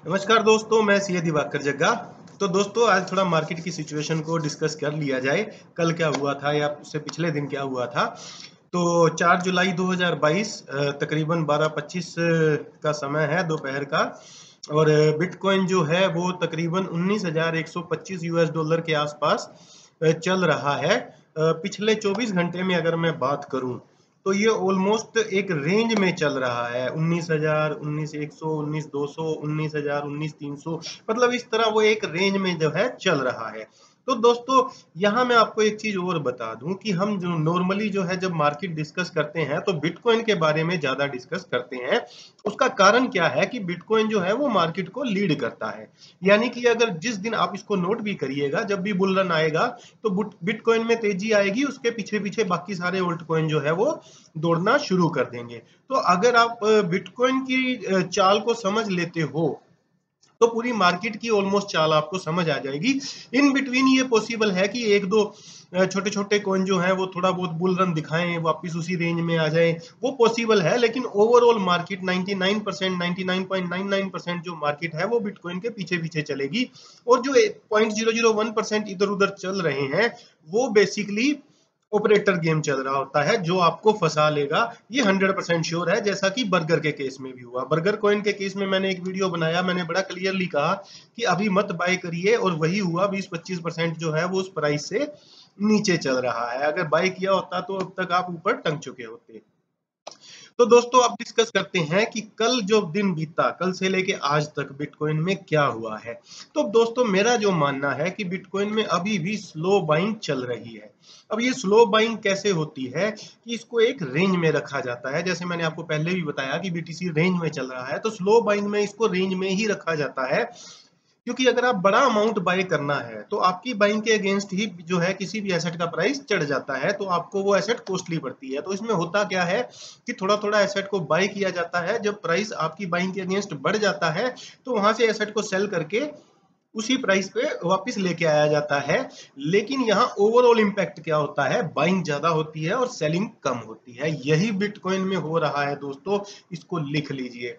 नमस्कार दोस्तों, मैं सीए दिवाकर जग्गा। तो दोस्तों आज थोड़ा मार्केट की सिचुएशन को डिस्कस कर लिया जाए। कल क्या हुआ था या उससे पिछले दिन क्या हुआ था। तो 4 जुलाई 2022 तकरीबन 12:25 का समय है दोपहर का। और बिटकॉइन जो है वो तकरीबन 19,125 यूएस डॉलर के आसपास चल रहा है। पिछले 24 घंटे में अगर मैं बात करूं तो ये ऑलमोस्ट एक रेंज में चल रहा है। 19,000, 19,100, 19,200, 19,000, 19,300, मतलब इस तरह वो एक रेंज में जो है चल रहा है। तो दोस्तों यहाँ मैं आपको एक चीज और बता दूं कि हम जो नॉर्मली जो है जब मार्केट डिस्कस करते हैं तो बिटकॉइन के बारे में ज्यादा डिस्कस करते हैं। उसका कारण क्या है कि बिटकॉइन जो है वो मार्केट को लीड करता है। यानी कि अगर जिस दिन आप इसको नोट भी करिएगा, जब भी बुल रन आएगा तो बिटकॉइन में तेजी आएगी, उसके पीछे पीछे बाकी सारे ओल्ट कॉइन जो है वो दौड़ना शुरू कर देंगे। तो अगर आप बिटकॉइन की चाल को समझ लेते हो तो पूरी मार्केट की ऑलमोस्ट चाल आपको समझ आ जाएगी। इन बिटवीन ये पॉसिबल है कि एक दो छोटे छोटे कॉइन जो है वो थोड़ा बहुत बुल रन दिखाएं, वापस उसी रेंज में आ जाए, वो पॉसिबल है। लेकिन ओवरऑल मार्केट 99%, 99.99% जो मार्केट है वो बिटकॉइन के पीछे पीछे चलेगी। और जो 0.001% इधर उधर चल रहे हैं वो बेसिकली ऑपरेटर गेम चल रहा होता है जो आपको फंसा लेगा। ये 100% श्योर है, जैसा कि बर्गर के केस में भी हुआ। बर्गर कॉइन के केस में मैंने एक वीडियो बनाया, मैंने बड़ा क्लियरली कहा कि अभी मत बाय करिए, और वही हुआ। 20-25% जो है वो उस प्राइस से नीचे चल रहा है। अगर बाय किया होता तो अब तक आप ऊपर टंग चुके होते। तो दोस्तों अब डिस्कस करते हैं कि कल जो दिन बीता, कल से लेके आज तक बिटकॉइन में क्या हुआ है। तो दोस्तों मेरा जो मानना है कि बिटकॉइन में अभी भी स्लो बाइंग चल रही है। अब ये स्लो बाइंग कैसे होती है कि इसको एक रेंज में रखा जाता है। जैसे मैंने आपको पहले भी बताया कि बीटीसी रेंज में चल रहा है, तो स्लो बाइंग में इसको रेंज में ही रखा जाता है। क्योंकि अगर आप बड़ा अमाउंट बाय करना है तो आपकी बाइंग के अगेंस्ट ही जो है किसी भी एसेट का प्राइस चढ़ जाता है, तो आपको वो एसेट कॉस्टली पड़ती है। तो इसमें होता क्या है कि थोड़ा थोड़ा एसेट को बाय किया जाता है। जब प्राइस आपकी बाइंग के अगेंस्ट बढ़ जाता है तो वहां से एसेट को सेल करके उसी प्राइस पे वापस लेके आया जाता है। लेकिन यहाँ ओवरऑल इम्पैक्ट क्या होता है, बाइंग ज्यादा होती है और सेलिंग कम होती है। यही बिटकॉइन में हो रहा है दोस्तों, इसको लिख लीजिए।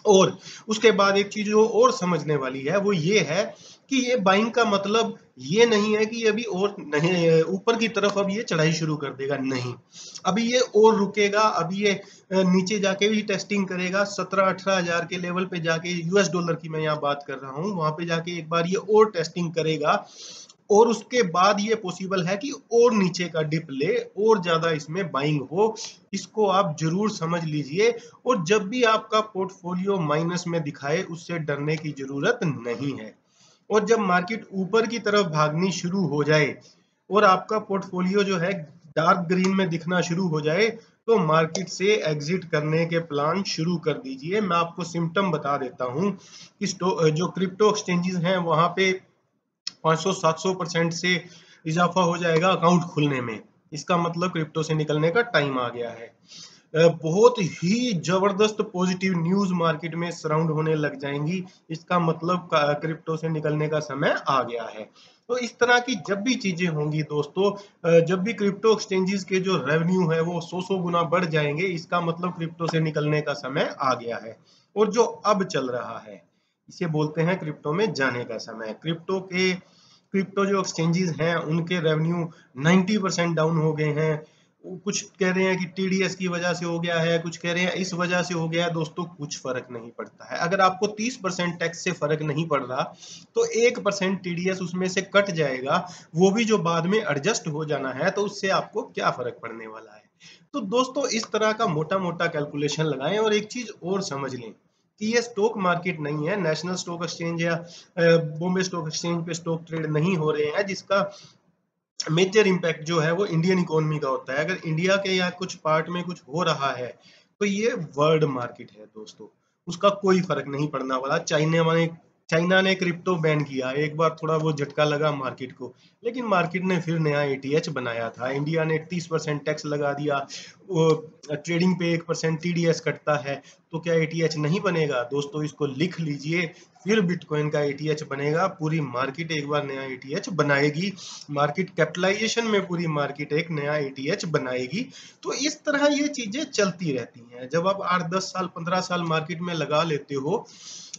और उसके बाद एक चीज जो और समझने वाली है वो ये है कि ये बाइंग का मतलब ये नहीं है कि अभी और नहीं ऊपर की तरफ अब ये चढ़ाई शुरू कर देगा, नहीं। अभी ये और रुकेगा, अभी ये नीचे जाके भी टेस्टिंग करेगा। 17-18 हजार के लेवल पे जाके, यूएस डॉलर की मैं यहाँ बात कर रहा हूँ, वहां पे जाके एक बार ये और टेस्टिंग करेगा। और उसके बाद ये पॉसिबल है कि और नीचे का डिप ले और ज्यादा इसमें बाइंग हो। इसको आप जरूर समझ लीजिए। और जब भी आपका पोर्टफोलियो माइनस में दिखाए उससे डरने की जरूरत नहीं है। और जब मार्केट ऊपर की तरफ भागनी शुरू हो जाए और आपका पोर्टफोलियो जो है डार्क ग्रीन में दिखना शुरू हो जाए तो मार्केट से एग्जिट करने के प्लान शुरू कर दीजिए। मैं आपको सिम्टम बता देता हूँ कि जो क्रिप्टो एक्सचेंजेस हैं वहां पे 500-700% से इजाफा हो जाएगा अकाउंट खुलने में। इसका मतलब क्रिप्टो से निकलने का टाइम आ गया है। बहुत ही जबरदस्त पॉजिटिव न्यूज मार्केट में सराउंड होने लग जाएंगी। इसका मतलब क्रिप्टो से निकलने का समय आ गया है। तो इस तरह की जब भी चीजें होंगी दोस्तों, जब भी क्रिप्टो एक्सचेंजेस के जो रेवेन्यू है वो 100 गुना बढ़ जाएंगे, इसका मतलब क्रिप्टो से निकलने का समय आ गया है। और जो अब चल रहा है इसे बोलते हैं क्रिप्टो में जाने का समय। क्रिप्टो जो एक्सचेंजेस हैं उनके रेवेन्यू 90% डाउन हो गए हैं। कुछ कह रहे हैं कि टीडीएस की वजह से हो गया है, कुछ कह रहे हैं इस वजह से हो गया है। दोस्तों कुछ फर्क नहीं पड़ता है। अगर आपको 30% टैक्स से फर्क नहीं पड़ रहा तो 1% टीडीएस उसमें से कट जाएगा, वो भी जो बाद में एडजस्ट हो जाना है, तो उससे आपको क्या फर्क पड़ने वाला है। तो दोस्तों इस तरह का मोटा मोटा कैलकुलेशन लगाएं। और एक चीज और समझ लें कि ये स्टॉक मार्केट नहीं है, नेशनल स्टॉक एक्सचेंज या बॉम्बे स्टॉक एक्सचेंज पे स्टॉक ट्रेड नहीं हो रहे हैं जिसका मेजर इम्पैक्ट जो है वो इंडियन इकोनॉमी का होता है। अगर इंडिया के या कुछ पार्ट में कुछ हो रहा है तो ये वर्ल्ड मार्केट है दोस्तों, उसका कोई फर्क नहीं पड़ने वाला। चाइना ने क्रिप्टो बैन किया, एक बार थोड़ा वो झटका लगा मार्केट को, लेकिन मार्केट ने फिर नया एटीएच बनाया था। इंडिया ने 30% टैक्स लगा दिया, वो ट्रेडिंग पे 1% टीडीएस कटता है, तो क्या एटीएच नहीं बनेगा दोस्तों? इसको लिख लीजिए, फिर बिटकॉइन का एटीएच बनेगा। पूरी मार्केट एक बार नया एटीएच बनाएगी, मार्केट कैपिटलाइजेशन में पूरी मार्केट एक नया एटीएच बनाएगी। तो इस तरह ये चीजें चलती रहती हैं। जब आप 8-10 साल 15 साल मार्केट में लगा लेते हो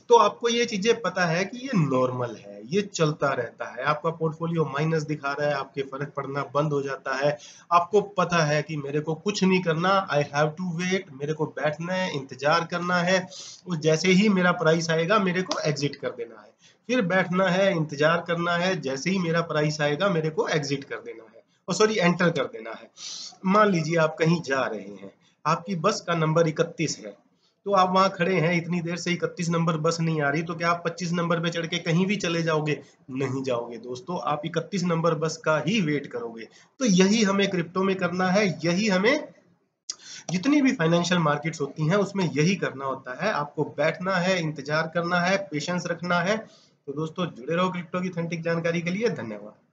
तो आपको ये चीजें पता है कि ये नॉर्मल है, ये चलता रहता है। आपका पोर्टफोलियो माइनस दिखा रहा है, आपके फर्क पड़ना बंद हो जाता है। आपको पता है कि मेरे को कुछ नहीं करना, आई हैव टू वेट, मेरे को बैठना है, इंतजार करना है, और जैसे ही मेरा प्राइस आएगा मेरे को एग्जिट कर देना है। फिर बैठना है, इंतजार करना है, जैसे ही मेरा प्राइस आएगा मेरे को एग्जिट कर देना है, और सॉरी एंटर कर देना है। मान लीजिए आप कहीं जा रहे हैं, आपकी बस का नंबर 31 है, तो आप वहां खड़े हैं इतनी देर से, 31 नंबर बस नहीं आ रही, तो क्या आप 25 नंबर पे चढ़ के कहीं भी चले जाओगे? नहीं जाओगे दोस्तों, आप 31 नंबर बस का ही वेट करोगे। तो यही हमें क्रिप्टो में करना है, यही हमें जितनी भी फाइनेंशियल मार्केट्स होती हैं उसमें यही करना होता है। आपको बैठना है, इंतजार करना है, पेशेंस रखना है। तो दोस्तों जुड़े रहो क्रिप्टो की ऑथेंटिक जानकारी के लिए। धन्यवाद।